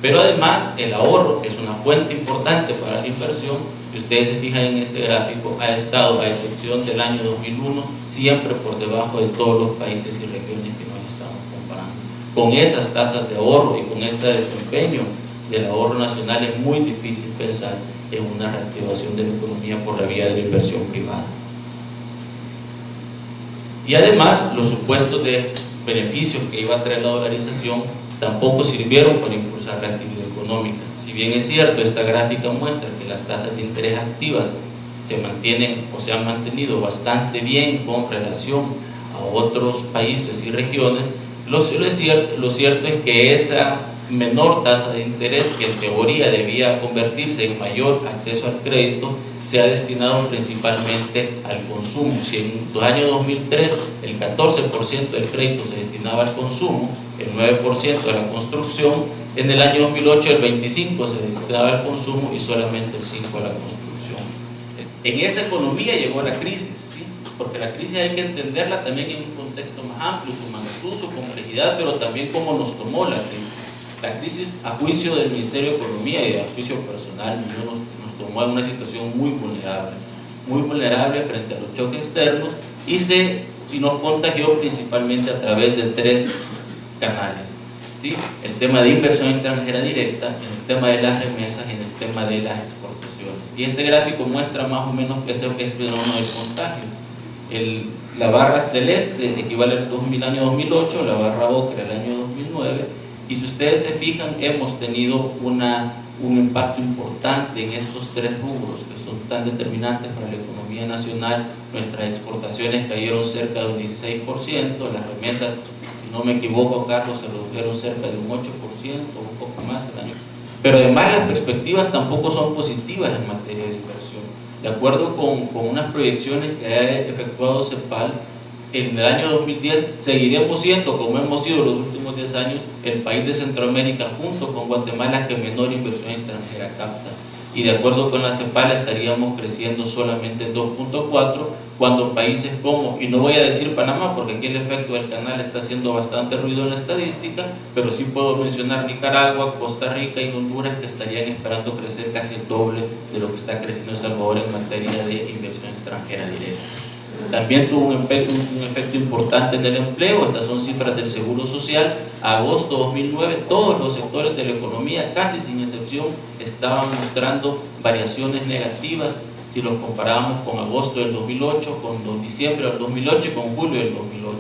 Pero además el ahorro, que es una fuente importante para la inversión, si ustedes se fijan en este gráfico, ha estado, a excepción del año 2001, siempre por debajo de todos los países y regiones que nos estamos comparando. Con esas tasas de ahorro y con este desempeño del ahorro nacional es muy difícil pensar en una reactivación de la economía por la vía de la inversión privada. Y además los supuestos de beneficios que iba a traer la dolarización tampoco sirvieron para impulsar la actividad económica. Si bien es cierto, esta gráfica muestra que las tasas de interés activas se mantienen o se han mantenido bastante bien con relación a otros países y regiones, lo cierto es que esa menor tasa de interés, que en teoría debía convertirse en mayor acceso al crédito, se ha destinado principalmente al consumo. Si en el año 2003 el 14% del crédito se destinaba al consumo, el 9% a la construcción, en el año 2008 el 25% se destinaba al consumo y solamente el 5% a la construcción. En esa economía llegó la crisis, ¿sí? Porque la crisis hay que entenderla también en un contexto más amplio, su magnitud, su complejidad, pero también cómo nos tomó la crisis. La crisis, a juicio del Ministerio de Economía y a juicio personal, nos tomó en una situación muy vulnerable frente a los choques externos y nos contagió principalmente a través de tres canales, ¿sí? El tema de inversión extranjera directa, el tema de las remesas y el tema de las exportaciones. Y este gráfico muestra más o menos qué es el fenómeno del contagio. La barra celeste equivale al año 2008, la barra ocre al año 2009, y si ustedes se fijan, hemos tenido un impacto importante en estos tres rubros que son tan determinantes para la economía nacional. Nuestras exportaciones cayeron cerca de un 16%, las remesas, si no me equivoco, Carlos, se redujeron cerca de un 8%, un poco más del año. Pero además las perspectivas tampoco son positivas en materia de inversión. De acuerdo con unas proyecciones que ha efectuado CEPAL, en el año 2010 seguiremos siendo, como hemos sido los últimos 10 años, el país de Centroamérica junto con Guatemala que menor inversión extranjera capta. Y de acuerdo con la CEPAL estaríamos creciendo solamente 2.4, cuando países como, y no voy a decir Panamá porque aquí el efecto del canal está haciendo bastante ruido en la estadística, pero sí puedo mencionar Nicaragua, Costa Rica y Honduras, que estarían esperando crecer casi el doble de lo que está creciendo El Salvador en materia de inversión extranjera directa. También tuvo un efecto importante en el empleo. Estas son cifras del Seguro Social. Agosto 2009, todos los sectores de la economía, casi sin excepción, estaban mostrando variaciones negativas si los comparábamos con agosto del 2008, con diciembre del 2008 y con julio del 2008.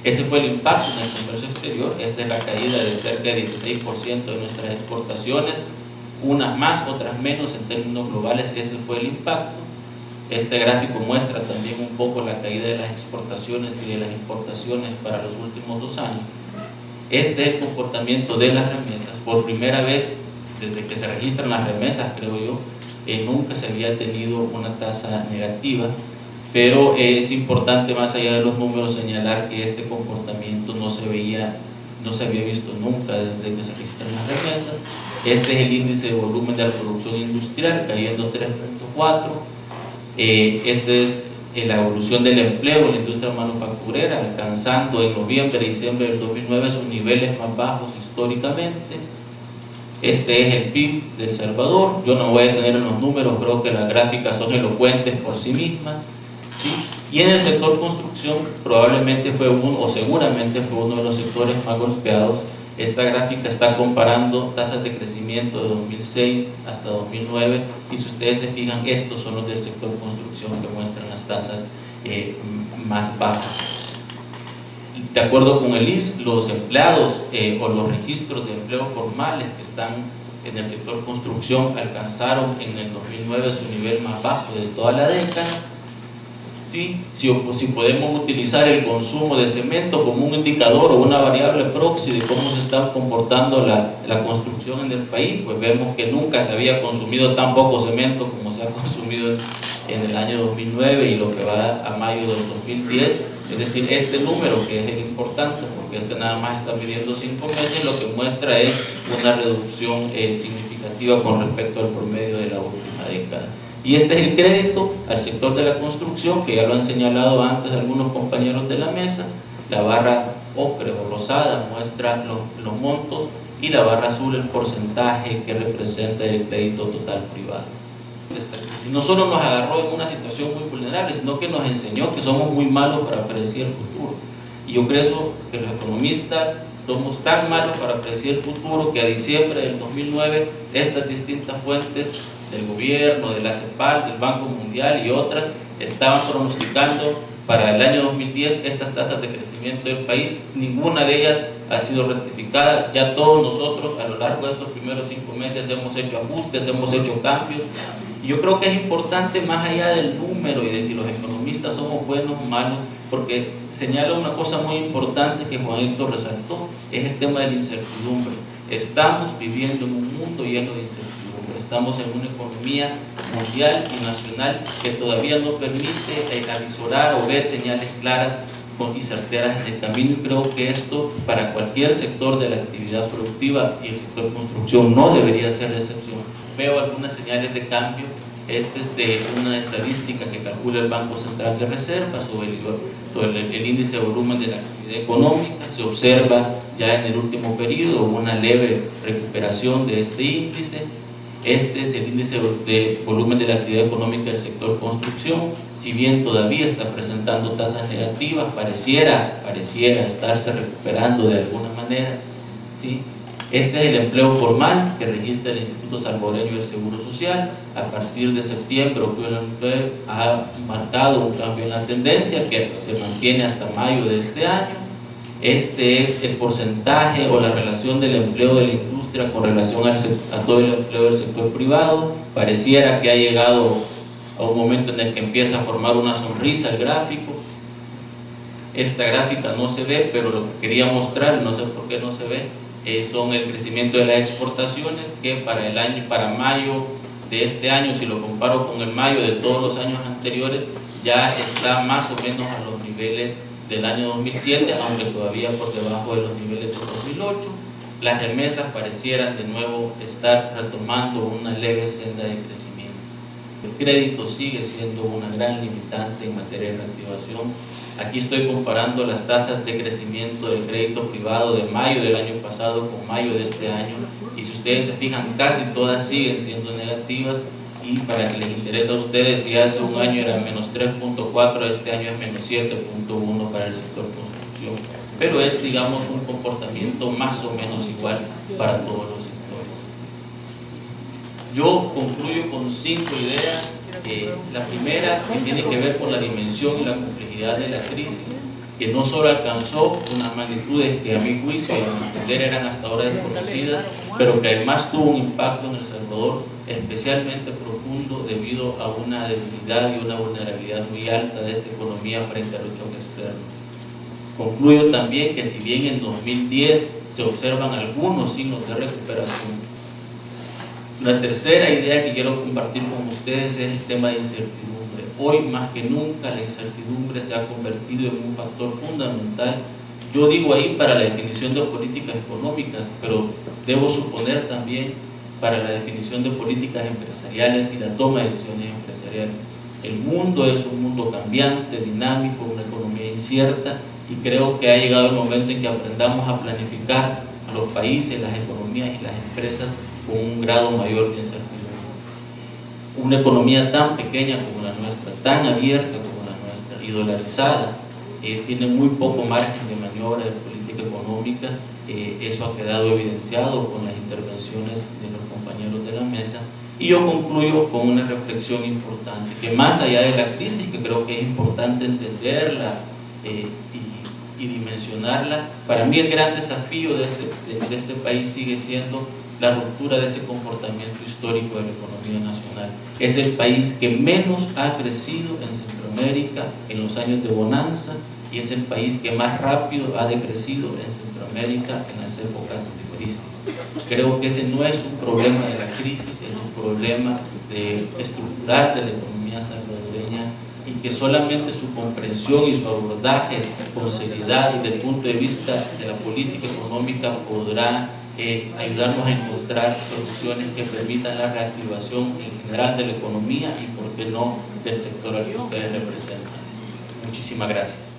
Ese fue el impacto en el comercio exterior. Esta es la caída de cerca de 16% de nuestras exportaciones, unas más, otras menos en términos globales. Ese fue el impacto. Este gráfico muestra también un poco la caída de las exportaciones y de las importaciones para los últimos 2 años. Este es el comportamiento de las remesas. Por primera vez, desde que se registran las remesas, creo yo, nunca se había tenido una tasa negativa, pero es importante, más allá de los números, señalar que este comportamiento no se había visto nunca desde que se registran las remesas. Este es el índice de volumen de la producción industrial, cayendo 3.4. Esta es la evolución del empleo en la industria manufacturera, alcanzando en noviembre y diciembre del 2009 sus niveles más bajos históricamente. Este es el PIB de El Salvador. Yo no voy a tener en los números, creo que las gráficas son elocuentes por sí mismas, ¿sí? Y en el sector construcción probablemente fue seguramente fue uno de los sectores más golpeados. Esta gráfica está comparando tasas de crecimiento de 2006 hasta 2009 y si ustedes se fijan, estos son los del sector construcción que muestran las tasas más bajas. De acuerdo con el IS, los empleados o los registros de empleo formales que están en el sector construcción alcanzaron en el 2009 su nivel más bajo de toda la década. ¿Sí? Si podemos utilizar el consumo de cemento como un indicador o una variable proxy de cómo se está comportando la construcción en el país, pues vemos que nunca se había consumido tan poco cemento como se ha consumido en el año 2009 y lo que va a mayo del 2010. Es decir, este número, que es el importante, porque este nada más está midiendo 5 meses, lo que muestra es una reducción significativa con respecto al promedio de la última década. Y este es el crédito al sector de la construcción, que ya lo han señalado antes algunos compañeros de la mesa. La barra ocre o rosada muestra los montos y la barra azul el porcentaje que representa el crédito total privado. No solo nos agarró en una situación muy vulnerable, sino que nos enseñó que somos muy malos para predecir el futuro. Y yo creo que los economistas somos tan malos para predecir el futuro que a diciembre del 2009 estas distintas fuentes del gobierno, de la CEPAL, del Banco Mundial y otras estaban pronosticando para el año 2010 estas tasas de crecimiento del país. Ninguna de ellas ha sido rectificada. Ya todos nosotros a lo largo de estos primeros 5 meses hemos hecho ajustes, hemos hecho cambios. Y yo creo que es importante, más allá del número y de si los economistas somos buenos o malos, porque señala una cosa muy importante que Juanito resaltó, es el tema de la incertidumbre. Estamos viviendo en un mundo lleno de incertidumbre, estamos en una economía mundial y nacional que todavía no permite avisorar o ver señales claras y certeras en el camino, y creo que esto para cualquier sector de la actividad productiva y el sector construcción no debería ser la excepción. Veo algunas señales de cambio. Esta es una estadística que calcula el Banco Central de Reserva sobre el índice de volumen de la actividad económica. Se observa ya en el último periodo una leve recuperación de este índice. Este es el índice de volumen de la actividad económica del sector construcción. Si bien todavía está presentando tasas negativas, pareciera estarse recuperando de alguna manera, ¿sí? Este es el empleo formal que registra el Instituto Salvadoreño del Seguro Social. A partir de septiembre, octubre, ha marcado un cambio en la tendencia que se mantiene hasta mayo de este año. Este es el porcentaje o la relación del empleo de la industria con relación a todo el empleo del sector privado. Pareciera que ha llegado a un momento en el que empieza a formar una sonrisa el gráfico. Esta gráfica no se ve, pero lo que quería mostrar, no sé por qué no se ve, son el crecimiento de las exportaciones, que para mayo de este año, si lo comparo con el mayo de todos los años anteriores, ya está más o menos a los niveles del año 2007, aunque todavía por debajo de los niveles de 2008. Las remesas parecieran de nuevo estar retomando una leve senda de crecimiento. El crédito sigue siendo una gran limitante en materia de reactivación. Aquí estoy comparando las tasas de crecimiento del crédito privado de mayo del año pasado con mayo de este año, y si ustedes se fijan, casi todas siguen siendo negativas. Y para que les interese a ustedes, si hace un año era menos 3.4, este año es menos 7.1 para el sector construcción. Pero es, digamos, un comportamiento más o menos igual para todos los sectores. Yo concluyo con 5 ideas. La primera, que tiene que ver con la dimensión y la complejidad de la crisis, que no solo alcanzó unas magnitudes que a mi juicio y a mi entender eran hasta ahora desconocidas, pero que además tuvo un impacto en El Salvador especialmente profundo debido a una debilidad y una vulnerabilidad muy alta de esta economía frente al choque externo. Concluyo también que si bien en 2010 se observan algunos signos de recuperación, la tercera idea que quiero compartir con ustedes es el tema de incertidumbre. Hoy más que nunca la incertidumbre se ha convertido en un factor fundamental, yo digo ahí para la definición de políticas económicas, pero debo suponer también para la definición de políticas empresariales y la toma de decisiones empresariales. El mundo es un mundo cambiante, dinámico, una economía incierta, y creo que ha llegado el momento en que aprendamos a planificar a los países, las economías y las empresas con un grado mayor de incertidumbre. Una economía tan pequeña como la nuestra, tan abierta como la nuestra y dolarizada, tiene muy poco margen de maniobra de política económica. Eso ha quedado evidenciado con las intervenciones de los compañeros de la mesa. Y yo concluyo con una reflexión importante, que más allá de la crisis, que creo que es importante entenderla y dimensionarla, para mí el gran desafío de este país sigue siendo la ruptura de ese comportamiento histórico de la economía nacional. Es el país que menos ha crecido en Centroamérica en los años de bonanza, y es el país que más rápido ha decrecido en Centroamérica en las épocas de crisis. Creo que ese no es un problema de la crisis, es un problema estructural de la economía salvadoreña, y que solamente su comprensión y su abordaje con seriedad y desde el punto de vista de la política económica podrá ayudarnos a encontrar soluciones que permitan la reactivación en general de la economía y, por qué no, del sector al que ustedes representan. Muchísimas gracias.